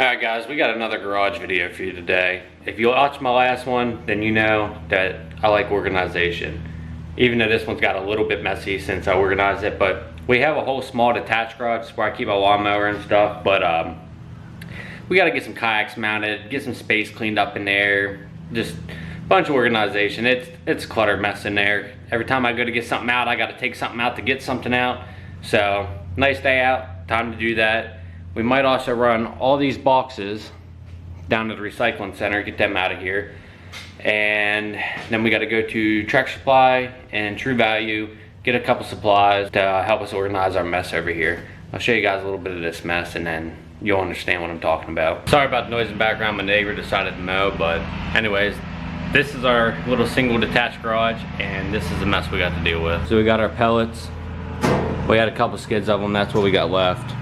Alright guys, we got another garage video for you today. If you watched my last one, then you know that I like organization. Even though this one's got a little bit messy since I organized it, but we have a whole small detached garage where I keep my lawnmower and stuff, but we gotta get some kayaks mounted, get some space cleaned up in there, just a bunch of organization. It's a cluttered mess in there. Every time I go to get something out, I gotta take something out to get something out. So, nice day out, time to do that. We might also run all these boxes down to the recycling center, get them out of here. And then we got to go to Tractor Supply and True Value, get a couple supplies to help us organize our mess over here. I'll show you guys a little bit of this mess and then you'll understand what I'm talking about. Sorry about the noise in the background, my neighbor decided to mow, but anyways, this is our little single detached garage and this is the mess we got to deal with. So we got our pellets. We had a couple skids of them, that's what we got left.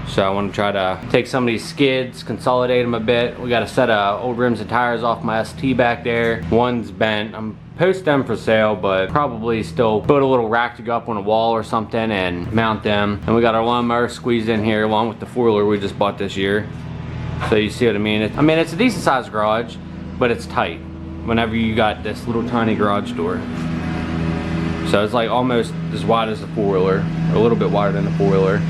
So I want to try to take some of these skids, consolidate them a bit. We got a set of old rims and tires off my ST back there. One's bent. I'm post them for sale, but probably still put a little rack to go up on a wall or something and mount them. And we got our lawnmower squeezed in here along with the four-wheeler we just bought this year. So you see what I mean? It's a decent sized garage, but it's tight whenever you got this little tiny garage door. So it's like almost as wide as the four-wheeler, or a little bit wider than the four-wheeler.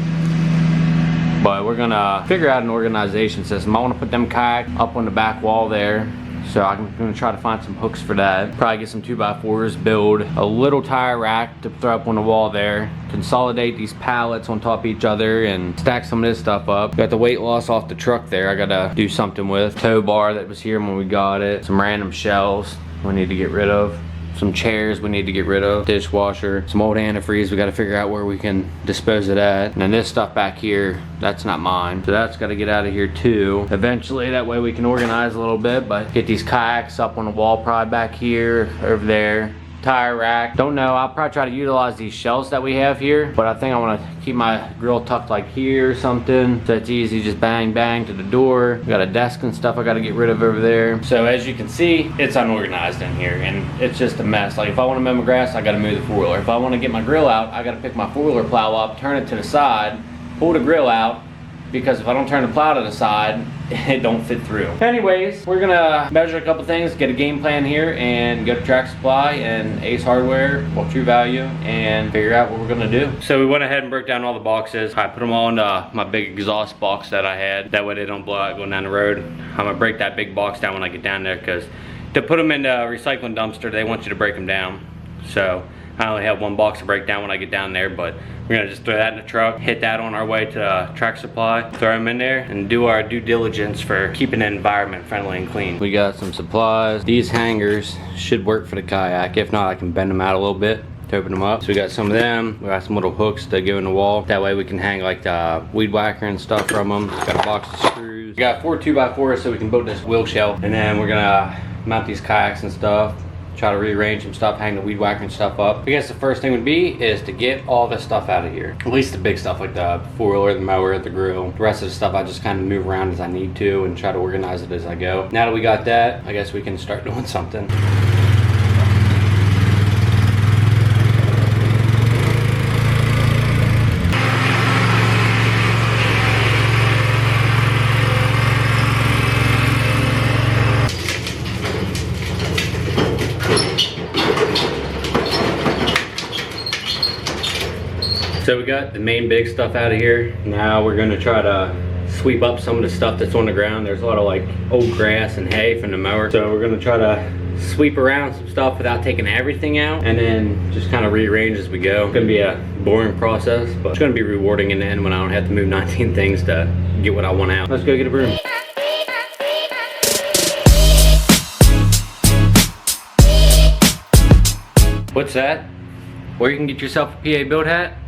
But we're gonna figure out an organization system. I wanna put them kayak up on the back wall there. So I'm gonna try to find some hooks for that. Probably get some 2x4s, build a little tire rack to throw up on the wall there. Consolidate these pallets on top of each other and stack some of this stuff up. Got the weight loss off the truck there I gotta do something with. Tow bar that was here when we got it. Some random shelves we need to get rid of. Some chairs we need to get rid of, dishwasher, some old antifreeze we got to figure out where we can dispose of that. And then this stuff back here, that's not mine, so that's got to get out of here too eventually. That way we can organize a little bit, but get these kayaks up on the wall probably back here, over there. Tire rack, don't know, I'll probably try to utilize these shelves that we have here, but I think I want to keep my grill tucked like here or something so it's easy, just bang bang to the door. We got a desk and stuff I got to get rid of over there. So as you can see, it's unorganized in here and it's just a mess. Like if I want to mow my grass, I got to move the four-wheeler. If I want to get my grill out, I got to pick my four-wheeler plow up, turn it to the side, pull the grill out, because if I don't turn the plow to the side, it don't fit through. Anyways, we're gonna measure a couple things, get a game plan here, and go to Tractor Supply and Ace Hardware, or True Value, and figure out what we're gonna do. So we went ahead and broke down all the boxes. I put them all into my big exhaust box that I had. That way they don't blow out going down the road. I'm gonna break that big box down when I get down there, because to put them in the recycling dumpster, they want you to break them down. So I only have one box to break down when I get down there, but we're gonna just throw that in the truck, hit that on our way to Tractor Supply, throw them in there, and do our due diligence for keeping the environment friendly and clean. We got some supplies. These hangers should work for the kayak. If not, I can bend them out a little bit to open them up. So we got some of them. We got some little hooks that go in the wall. That way we can hang like the weed whacker and stuff from them. Got a box of screws. We got 4 2x4s so we can build this wheel shell. And then we're gonna mount these kayaks and stuff. Try to rearrange some stuff, hang the weed whacker and stuff up. I guess the first thing would be is to get all this stuff out of here. At least the big stuff like the four-wheeler, the mower, the grill. The rest of the stuff I just kind of move around as I need to and try to organize it as I go. Now that we got that, I guess we can start doing something. So we got the main big stuff out of here. Now we're gonna try to sweep up some of the stuff that's on the ground. There's a lot of like old grass and hay from the mower. So we're gonna try to sweep around some stuff without taking everything out and then just kind of rearrange as we go. It's gonna be a boring process, but it's gonna be rewarding in the end when I don't have to move 19 things to get what I want out. Let's go get a broom. What's that? Where you can get yourself a PA Build hat?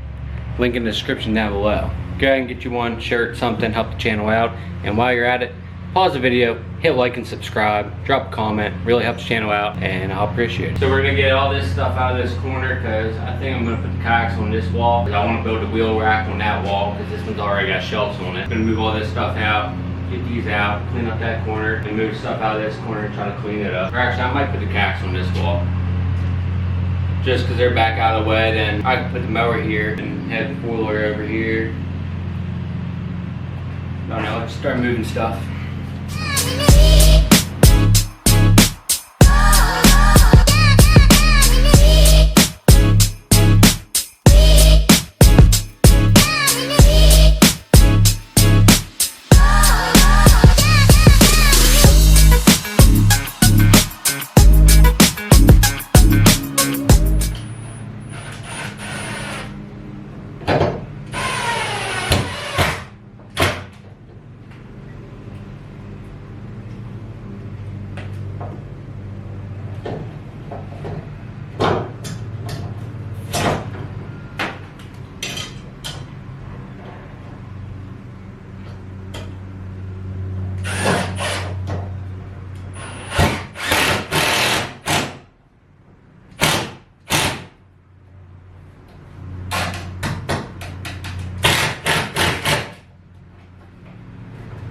Link in the description down below. Go ahead and get you one, shirt, something, help the channel out. And while you're at it, pause the video, hit like and subscribe, drop a comment, really helps the channel out, and I'll appreciate it. So we're gonna get all this stuff out of this corner because I think I'm gonna put the kayaks on this wall. Because I wanna build a wheel rack on that wall because this one's already got shelves on it. I'm gonna move all this stuff out, get these out, clean up that corner, and move stuff out of this corner and try to clean it up. Or actually, I might put the kayaks on this wall. Just because they're back out of the way, then I can put the mower here and have the four-wheeler over here. I don't know, let's start moving stuff.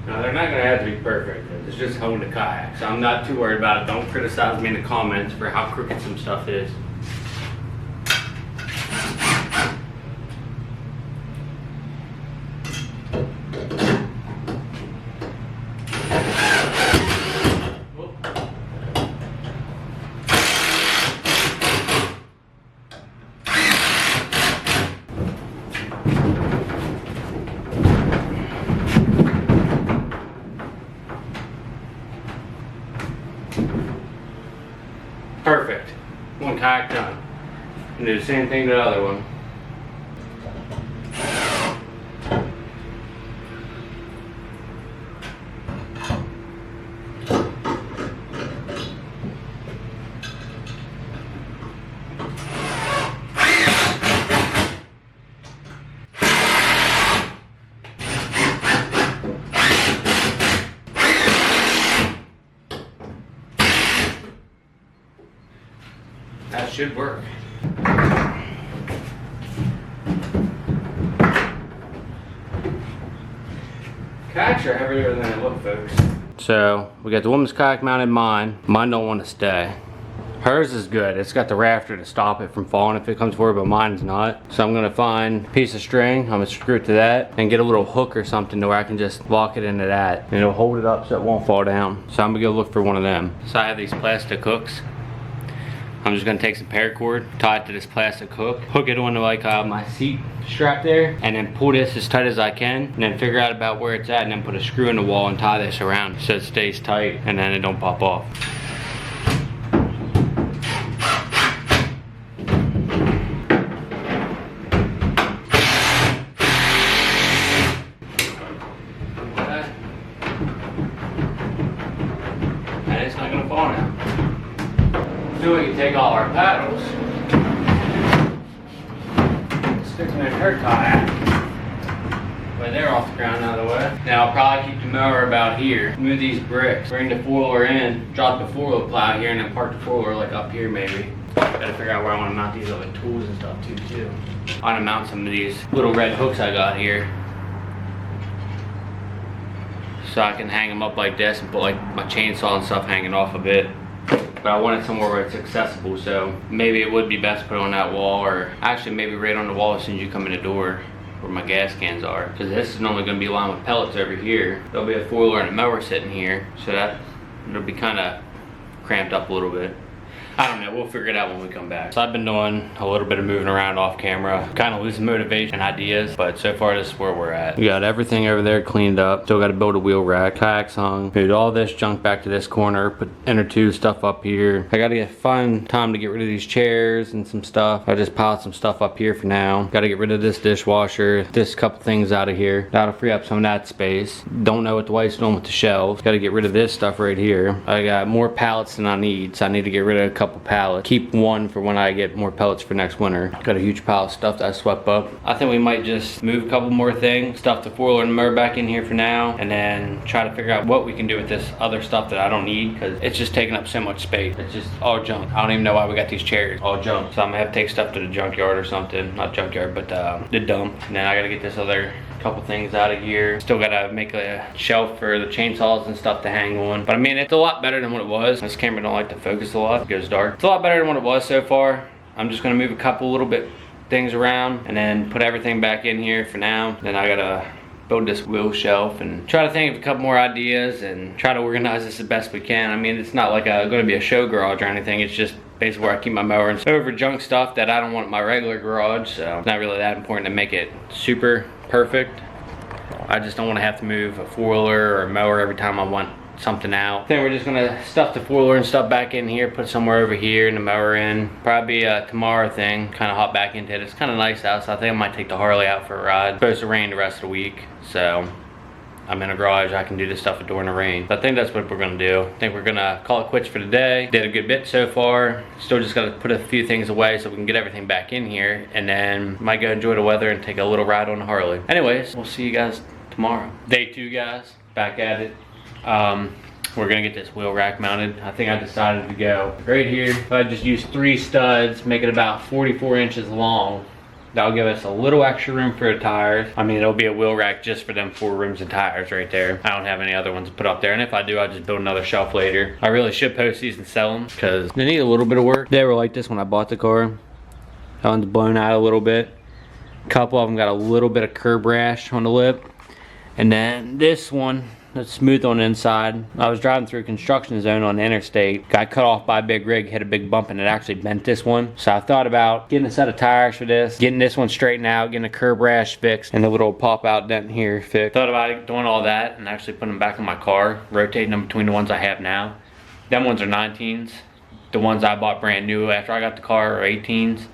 Now they're not gonna have to be perfect. It's just holding the kayak, so I'm not too worried about it. Don't criticize me in the comments for how crooked some stuff is. Perfect. One kayak done. And do the same thing to the other one. That should work. Kayaks are heavier than they look, folks. So we got the woman's kayak mounted mine. Mine don't want to stay. Hers is good. It's got the rafter to stop it from falling if it comes forward, but mine's not. So I'm gonna find a piece of string. I'm gonna screw it to that and get a little hook or something to where I can just lock it into that. And it'll hold it up so it won't fall down. So I'm gonna go look for one of them. So I have these plastic hooks. I'm just gonna take some paracord, tie it to this plastic hook, hook it onto like my seat strap there, and then pull this as tight as I can, and then figure out about where it's at, and then put a screw in the wall and tie this around so it stays tight, and then it don't pop off. And it's not gonna fall now. So we can take all our paddles, stick them in her kayak, but they're off the ground out of the way. Now I'll probably keep the mower about here, move these bricks, bring the four-wheeler in, drop the four-wheel plow here, and then park the four-wheeler like up here maybe. Gotta figure out where I want to mount these other tools and stuff too. I'm gonna mount some of these little red hooks I got here, so I can hang them up like this and put like my chainsaw and stuff hanging off of it. But I want it somewhere where it's accessible, so maybe it would be best to put it on that wall, or actually maybe right on the wall as soon as you come in the door where my gas cans are. Because this is normally going to be lined with pellets over here. There'll be a four-wheeler and a mower sitting here, so that it'll be kind of cramped up a little bit. I don't know, we'll figure it out when we come back. So I've been doing a little bit of moving around off camera, kind of losing motivation and ideas, but so far this is where we're at. We got everything over there cleaned up, still got to build a wheel rack, kayaks hung, moved all this junk back to this corner, put inner tube stuff up here. I gotta find time to get rid of these chairs and some stuff. I just piled some stuff up here for now. Gotta get rid of this dishwasher, this couple things out of here. That'll free up some of that space. Don't know what the wife's doing with the shelves. Gotta get rid of this stuff right here. I got more pallets than I need, so I need to get rid of a couple pallets. Keep one for when I get more pellets for next winter. Got a huge pile of stuff that I swept up. I think we might just move a couple more things, stuff the four-wheeler and mower back in here for now, and then try to figure out what we can do with this other stuff that I don't need, because it's just taking up so much space. It's just all junk. I don't even know why we got these chairs. All junk. So I'm gonna have to take stuff to the junkyard or something. Not junkyard, but the dump. And then I gotta get this other couple things out of here. Still gotta make a shelf for the chainsaws and stuff to hang on. But I mean, it's a lot better than what it was. This camera don't like to focus a lot. It goes dark. It's a lot better than what it was so far. I'm just gonna move a couple little bit things around and then put everything back in here for now. Then I gotta build this wheel shelf and try to think of a couple more ideas and try to organize this the best we can. I mean, it's not like going to be a show garage or anything. It's just basically where I keep my mower and over junk stuff that I don't want in my regular garage. So it's not really that important to make it super perfect. I just don't want to have to move a four-wheeler or a mower every time I want something out. Then we're just gonna stuff the four-wheeler and stuff back in here, put somewhere over here and the mower in. Probably a tomorrow thing, kind of hop back into it. It's kind of nice out, so I think I might take the Harley out for a ride. It's supposed to rain the rest of the week, so I'm in a garage. I can do this stuff during the rain. So I think that's what we're gonna do. I think we're gonna call it quits for today. Did a good bit so far. Still just gotta put a few things away so we can get everything back in here, and then might go enjoy the weather and take a little ride on the Harley. Anyways, we'll see you guys tomorrow. Day 2, guys, back at it. We're gonna get this wheel rack mounted. I think I decided to go right here. If I just use 3 studs, make it about 44 inches long, that'll give us a little extra room for the tires. I mean, it'll be a wheel rack just for them 4 rims and tires right there. I don't have any other ones to put up there, and if I do, I'll just build another shelf later. I really should post these and sell them because they need a little bit of work. They were like this when I bought the car. That one's blown out a little bit. A couple of them got a little bit of curb rash on the lip. And then this one, that's smooth on the inside. I was driving through a construction zone on the interstate. Got cut off by a big rig, hit a big bump, and it actually bent this one. So I thought about getting a set of tires for this, getting this one straightened out, getting a curb rash fixed, and the little pop out dent here fixed. Thought about doing all that and actually putting them back in my car, rotating them between the ones I have now. Them ones are 19s. The ones I bought brand new after I got the car are 18s.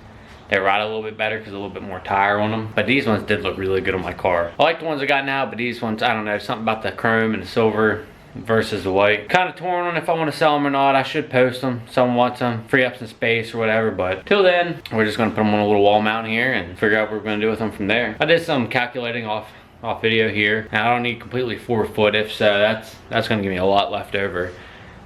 They ride a little bit better because a little bit more tire on them. But these ones did look really good on my car. I like the ones I got now, but these ones, I don't know, something about the chrome and the silver versus the white. Kind of torn on if I want to sell them or not. I should post them. Someone wants them, free up some space or whatever. But till then, we're just going to put them on a little wall mount here and figure out what we're going to do with them from there. I did some calculating off video here. And I don't need completely 4 foot. If so, that's going to give me a lot left over.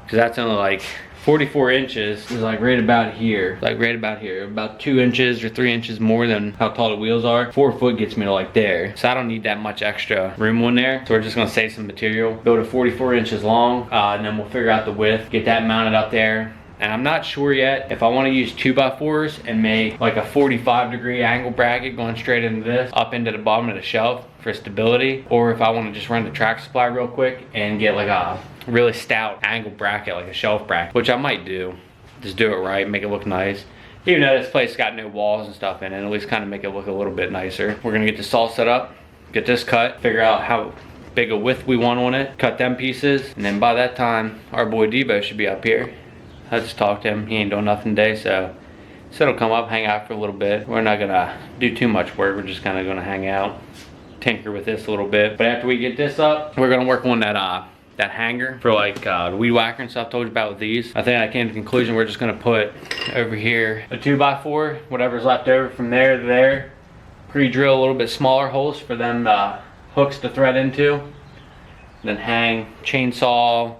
Because that's only like 44 inches is like right about here. Like right about here. About 2 inches or 3 inches more than how tall the wheels are. 4 foot gets me to like there. So I don't need that much extra room on there. So we're just gonna save some material. Build it 44 inches long. And then we'll figure out the width. Get that mounted up there. And I'm not sure yet if I want to use 2x4s and make like a 45-degree angle bracket going straight into this, up into the bottom of the shelf for stability, or if I want to just run the track supply real quick and get like a really stout angle bracket, like a shelf bracket, which I might do. Just do it right, make it look nice. Even though this place got no walls and stuff in it, at least kind of make it look a little bit nicer. We're gonna get this all set up, get this cut, figure out how big a width we want on it, cut them pieces, and then by that time, our boy Debo should be up here. I just talked to him. He ain't doing nothing today, so he'll come up, hang out for a little bit. We're not gonna do too much work. We're just kind of gonna hang out, tinker with this a little bit. But after we get this up, we're gonna work on that hanger for like the weed whacker and stuff I told you about with these. I think I came to the conclusion we're just gonna put over here a 2x4, whatever's left over from there to there. Pre-drill a little bit smaller holes for them hooks to thread into. Then hang chainsaw,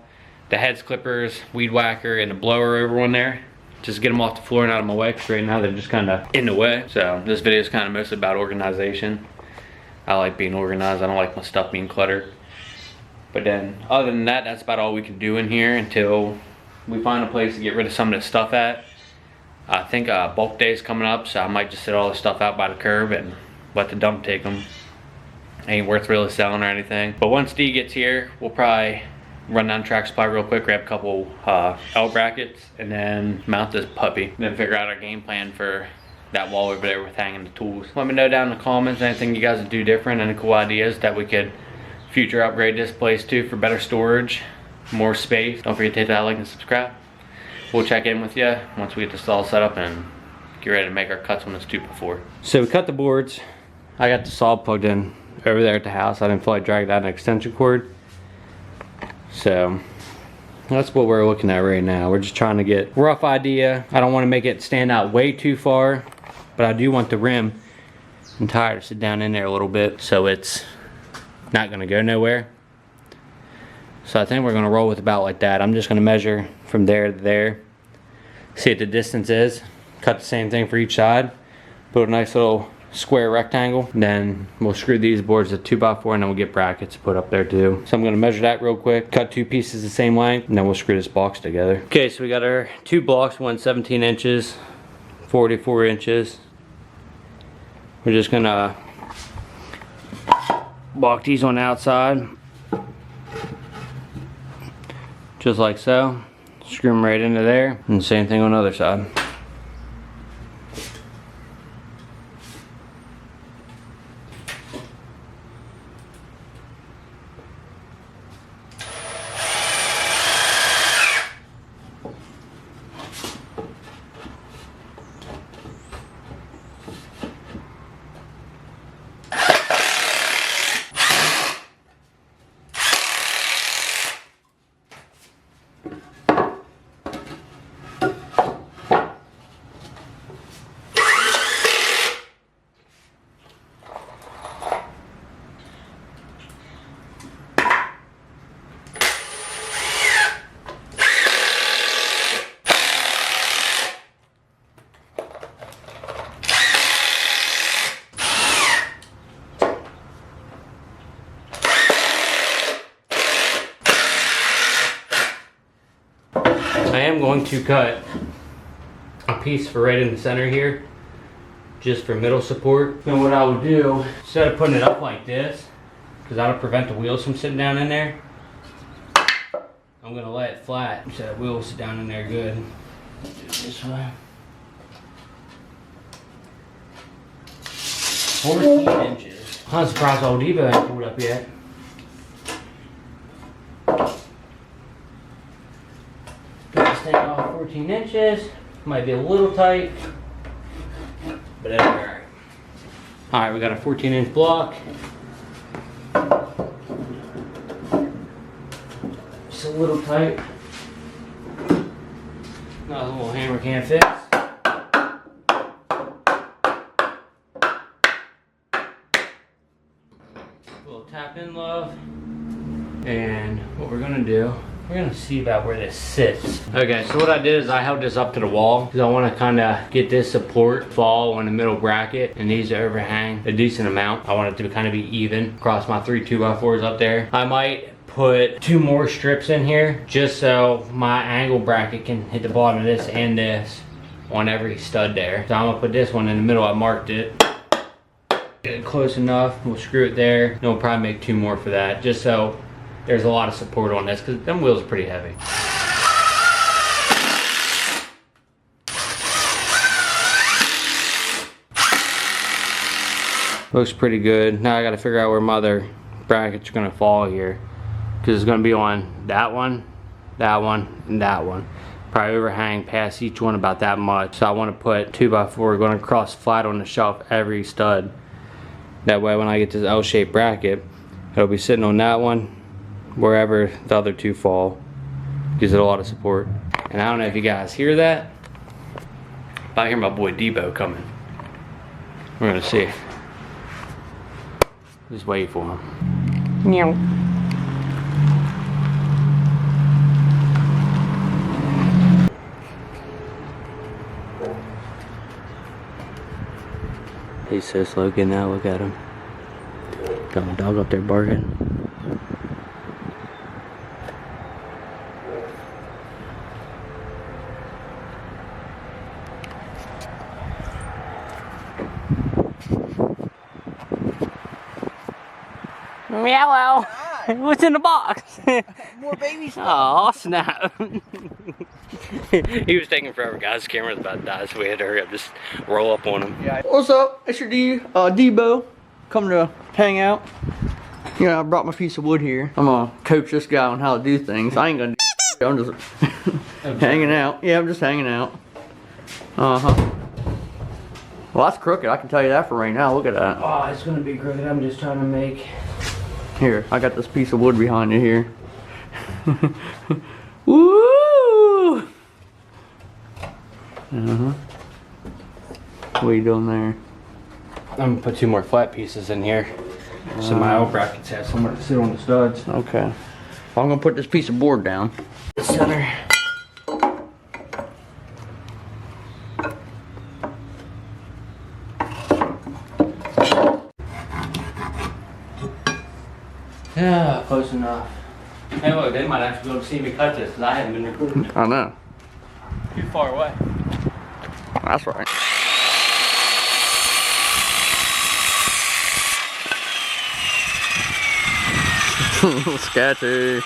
the heads clippers, weed whacker, and the blower over on there. Just get them off the floor and out of my way, because right now they're just kind of in the way. So this video is kind of mostly about organization. I like being organized. I don't like my stuff being cluttered. But then other than that, that's about all we can do in here until we find a place to get rid of some of this stuff at. I think bulk day is coming up, so I might just set all this stuff out by the curb and let the dump take them. Ain't worth really selling or anything. But once D gets here, we'll probably run down track supply real quick, grab a couple L brackets, and then mount this puppy. Then figure out our game plan for that wall over there with hanging the tools. Let me know down in the comments anything you guys would do different, any cool ideas that we could future upgrade this place to for better storage, more space. Don't forget to hit that like and subscribe. We'll check in with you once we get this all set up and get ready to make our cuts on this 2x4. So we cut the boards. I got the saw plugged in over there at the house. I didn't feel like dragging out an extension cord. So that's what we're looking at right now. We're just trying to get a rough idea. I don't want to make it stand out way too far, but I do want the rim and tire to sit down in there a little bit so it's not going to go nowhere. So I think we're going to roll with about like that. I'm just going to measure from there to there, see what the distance is, cut the same thing for each side, put a nice little square rectangle, then we'll screw these boards to 2x4 and then we'll get brackets to put up there too. So I'm going to measure that real quick, cut 2 pieces the same length, and then we'll screw this box together. Okay, so we got our 2 blocks, one 17 inches, 44 inches. We're just gonna Block these on the outside. Just like so. Screw them right into there. And same thing on the other side. I am going to cut a piece for right in the center here, just for middle support. And what I would do, instead of putting it up like this, because that'll prevent the wheels from sitting down in there, I'm gonna lay it flat so the wheels sit down in there good. Do it this way. 14 inches. I'm surprised old Debo hasn't pulled up yet. Thing off 14 inches. Might be a little tight, but it'll be alright. Alright, we got a 14-inch block. Just a little tight. Another little hammer can't fix. Little tap in love. And what we're gonna do, we're gonna see about where this sits. Okay, so what I did is I held this up to the wall because I want to kind of get this support fall on the middle bracket and these overhang a decent amount. I want it to kind of be even across my 3 2x4s up there. I might put 2 more strips in here just so my angle bracket can hit the bottom of this and this on every stud there. So I'm gonna put this one in the middle. I marked it. Get it close enough. We'll screw it there. And we'll probably make 2 more for that just so there's a lot of support on this because them wheels are pretty heavy. Looks pretty good. Now I gotta figure out where my other brackets are gonna fall here because it's gonna be on that one, and that one. Probably overhang past each one about that much. So I want to put 2x4 going across flat on the shelf every stud. That way when I get this L-shaped bracket, it'll be sitting on that one wherever the other 2 fall. Gives it a lot of support. And I don't know if you guys hear that, but I hear my boy Debo coming. We're gonna see. Just wait for him. Meow. He's so slow getting out, look at him. Got my dog up there barking. Meow. What's in the box? More baby stuff. Oh snap. He was taking forever, guys. The camera's about to die, so we had to hurry up, just roll up on him. Yeah. What's up? It's your Debo. Coming to hang out. You know, I brought my piece of wood here. I'm gonna coach this guy on how to do things. I ain't gonna do I'm just hanging out. Yeah, I'm just hanging out. Uh-huh. Well, that's crooked. I can tell you that for right now. Look at that. Oh, it's gonna be crooked. I'm just trying to make... Here, I got this piece of wood behind you here. Woo! Uh-huh. What are you doing there? I'm gonna put 2 more flat pieces in here. So my L brackets have somewhere to sit on the studs. Okay. Well, I'm gonna put this piece of board down. The center. Yeah, close enough. Hey look, they might actually be able to see me cut this because I haven't been recording it. I know. Too far away. That's right. Sketchy.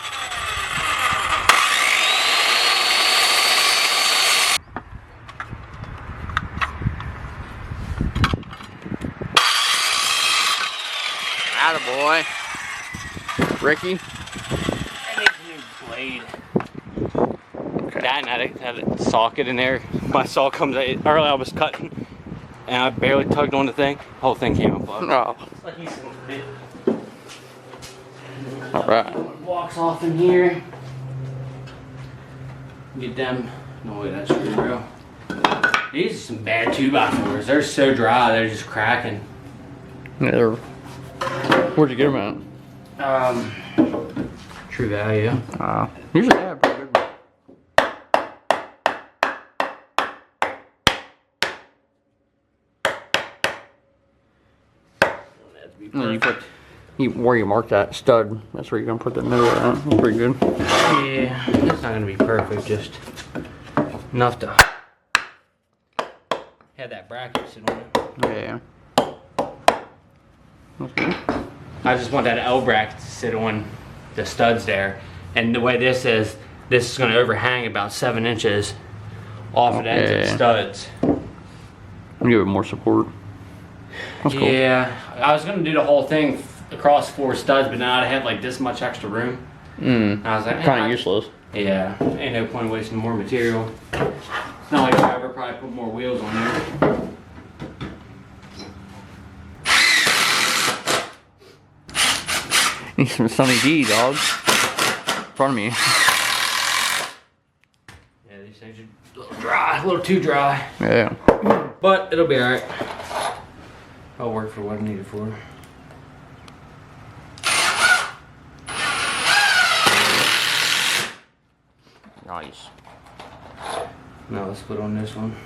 Attaboy. Ricky. I need a new blade. Okay. That and I had a socket in there. My saw comes out. Earlier I was cutting and I barely tugged on the thing. The whole thing came unplugged. Oh. It's like he's gonna fit. Alright. Walks off in here. Get them. No way, that's screw real. These are some bad 2x4s. They're so dry, they're just cracking. Yeah, where'd you get them True Value. at? Usually they have pretty good. And then you put where you mark that stud. That's where you're gonna put the nose at. That's pretty good. Yeah, it's not gonna be perfect. Just enough to have that bracket sit on it. Yeah. Okay. I just want that L bracket to sit on the studs there. And the way this is going to overhang about 7 inches off of the ends of the studs. Give it more support. That's cool. Yeah, I was going to do the whole thing across 4 studs, but now I had like this much extra room. I was like, Kind of useless. Yeah, ain't no point wasting more material. It's not like I ever probably put more wheels on there. Need some Sunny D, dog. In front of me. Yeah, these things are a little dry, a little too dry. Yeah. But it'll be alright. I'll work for what I need it for. Nice. Now let's put on this one.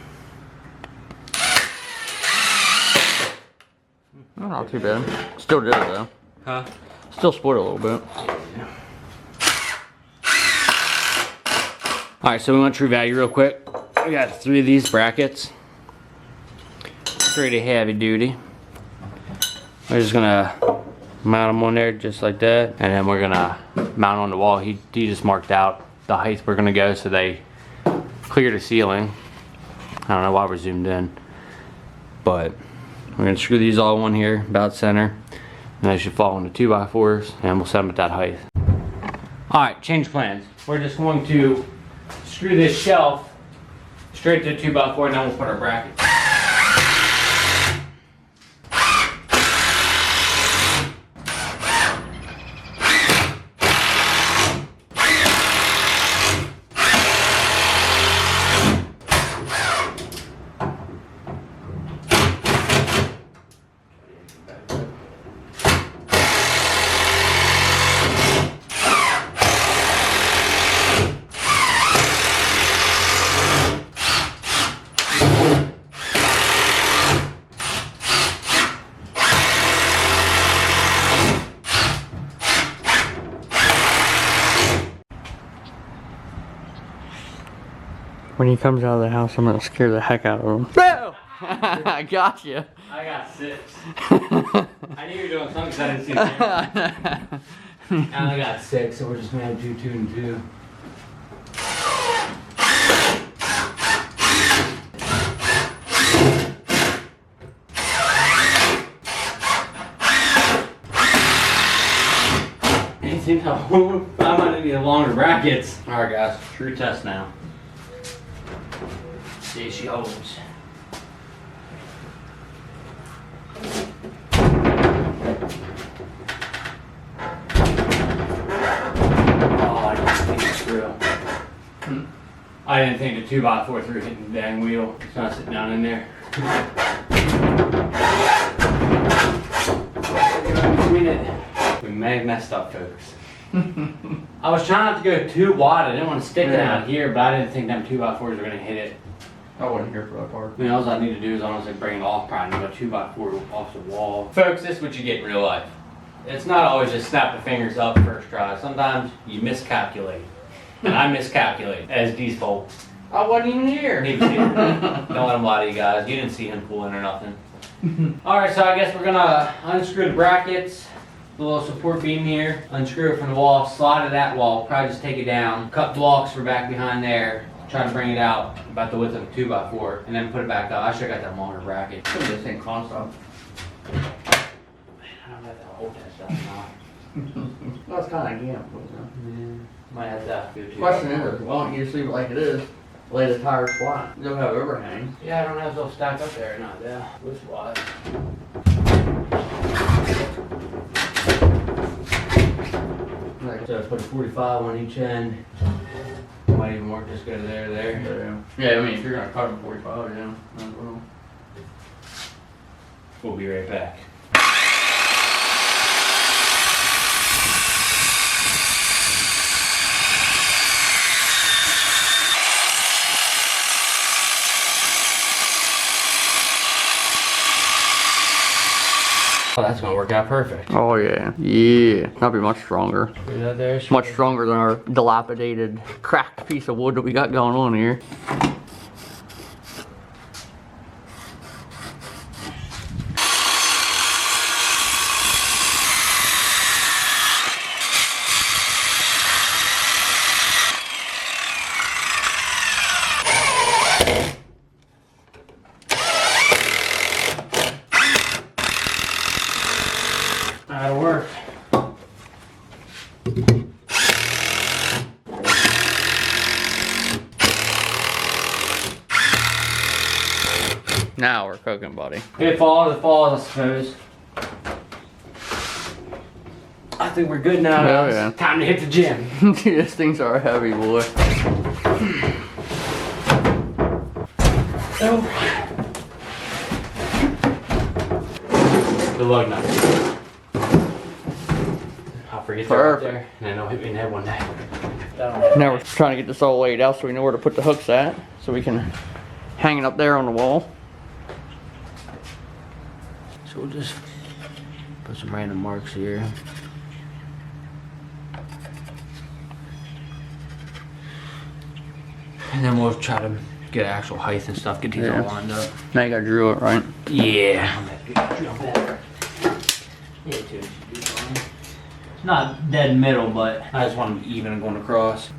Oh, not too bad. Still did it though. Huh? Still split a little bit. Alright, so we went True Value real quick. We got 3 of these brackets. Pretty heavy duty. We're just gonna mount them on there just like that. And then we're gonna mount on the wall. He just marked out the height we're gonna go so they clear the ceiling. I don't know why we're zoomed in. But we're gonna screw these all in here, about center. And they should fall into 2x4s and we'll set them at that height. Alright, change plans. We're just going to screw this shelf straight to the 2x4 and then we'll put our brackets. When he comes out of the house, I'm gonna scare the heck out of him. No! I got you. I got 6. I knew you were doing something because I didn't see the camera. I only got 6, so we're just gonna do 2 and 2. I might need longer brackets. Alright guys, true test now. See if she holds. I didn't think the 2x4 through hitting the dang wheel. It's not sitting down in there. We may have messed up, folks. I was trying not to go too wide. I didn't want to stick it out here, but I didn't think them 2x4s were going to hit it. I wasn't here for that part. I mean, all I need to do is honestly bring it off, probably go 2x4 off the wall. Folks, this is what you get in real life. It's not always just snap the fingers up first try. Sometimes you miscalculate. And I miscalculate, as these folks. I wasn't even here. Don't let him lie to you guys. You didn't see him pulling or nothing. Alright, so I guess we're gonna unscrew the brackets, the little support beam here, unscrew it from the wall, slide to that wall, probably just take it down, cut blocks for back behind there, try to bring it out about the width of a 2x4, and then put it back up. I should have got that longer bracket. Some of this thing console. I don't know if I'll hold that stuff or not. Well, it's kind of gamp. Might have to go to. Question is, why don't you just leave it like it is? Lay the tires flat. You don't have overhang. Yeah, I don't know if they'll stack up there or not. Yeah, looks wise. So let's put a 45 on each end. Might even work, just go to there, there. Yeah, I mean, if you're gonna cut them 45, yeah. Might as well. We'll be right back. Oh, that's gonna work out perfect. Oh yeah, yeah. That'll be much stronger. Put that there. Much stronger than our dilapidated, cracked piece of wood that we got going on here. That'll work. Now we're cooking, buddy. If it falls, it falls, I suppose. I think we're good now. Oh, guys. yeah. Time to hit the gym. These things are heavy, boy. Good luck now. I'll forget they're up there, and then they'll hit me in the head one day. Now we're trying to get this all laid out so we know where to put the hooks at, so we can hang it up there on the wall. So we'll just put some random marks here. And then we'll try to get actual height and stuff, get these all lined up. Now you gotta drill it, right? Yeah. Yeah, too. It's not dead middle, but I just want them even going across.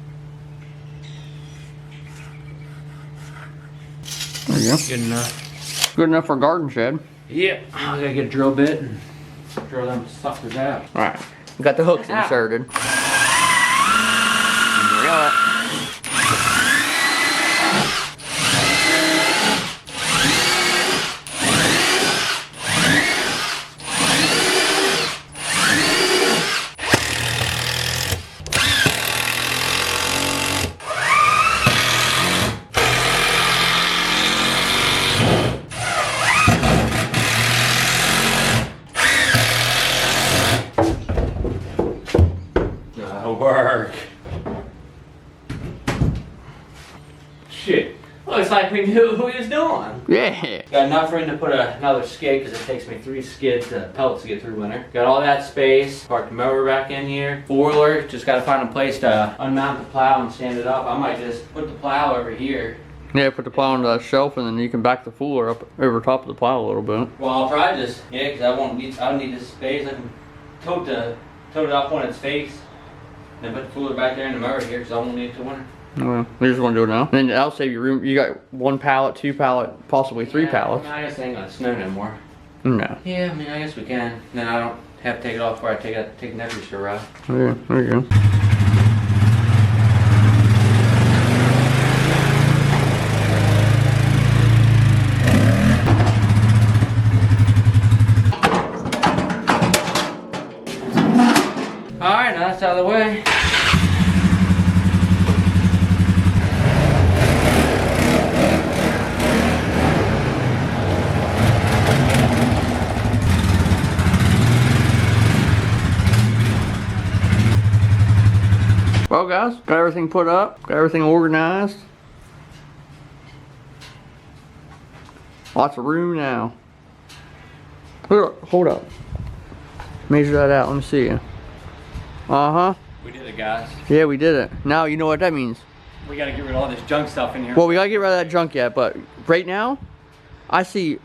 There you go. Good enough. Good enough for a garden shed. Yep. I gotta get a drill bit and drill them suckers out. Alright, we got the hooks Ow. inserted. Drill it. That'll work. Shit. Looks like we knew what we was doing. Yeah. Got enough room to put another skid because it takes me 3 skids pellets to get through winter. Got all that space. Parked the mower back in here. Boiler. Just got to find a place to unmount the plow and stand it up. I might just put the plow over here. Yeah, put the plow on the shelf and then you can back the fuller up over top of the plow a little bit. Well, I'll probably just, yeah, because I don't need this space. I can tote it up on its face. Then put the cooler back there in the mower here because I won't need it to winter. Well, we just want to do it now. Then that'll save you room. You got 1 pallet, 2 pallet, possibly 3 pallets. I guess it ain't gonna snow no more. No. Yeah, I mean, I guess we can. Then I don't have to take it off before I take Nephews for a ride. Yeah, there you go. Alright, now that's out of the way. Well, guys, got everything put up, got everything organized. Lots of room now. Hold up. Measure that out. Let me see you. Uh-huh. We did it, guys. Yeah, we did it. Now you know what that means. We gotta get rid of all this junk stuff in here. Well, we gotta get rid of that junk yet, but right now, I see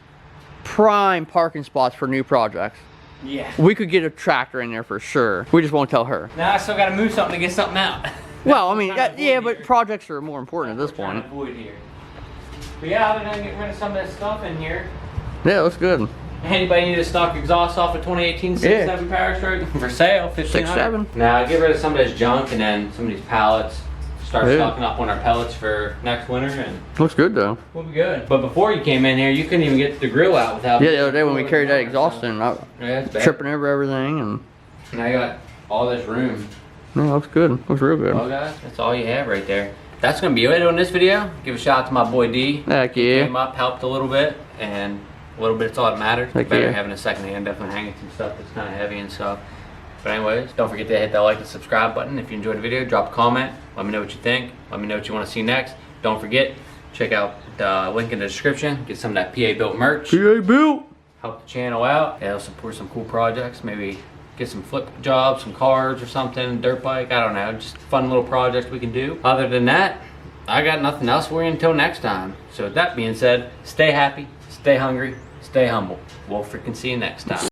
prime parking spots for new projects. Yeah. We could get a tractor in there for sure. We just won't tell her. Now I still gotta move something to get something out. Well, I mean, Trying to yeah, avoid but here. projects are more important at this Trying point. to avoid here. But yeah, other than getting rid of some of this stuff in here, Yeah, it looks good. anybody need a stock exhaust off a 2018 6.7 Power Stroke for sale? 6.7. Now get rid of some of this junk and then some of these pallets. Start Yeah. stocking up on our pellets for next winter and Looks good though. we'll be good. But before you came in here, you couldn't even get the grill out without. Yeah, the other day when we carried that exhaust in, I Yeah, it's bad. tripping over everything, and Now you got all this room. yeah, looks good. Looks real Well good. guys, that's all you have right there. That's gonna be it on this video. Give a shout out to my boy D. Heck He yeah. came up, helped a little bit, and a little bit's all that matters. Heck Better yeah. having a second hand, definitely hanging some stuff that's kind of heavy and stuff. But anyways, don't forget to hit that like and subscribe button. If you enjoyed the video, drop a comment. Let me know what you think. Let me know what you want to see next. Don't forget, check out the link in the description. Get some of that PA Built merch. PA built. Help the channel out. It'll support some cool projects. Maybe get some flip jobs, some cars or something, dirt bike, I don't know. Just fun little projects we can do. Other than that, I got nothing else for you until next time. So with that being said, stay happy, stay hungry, stay humble. We'll freaking see you next time.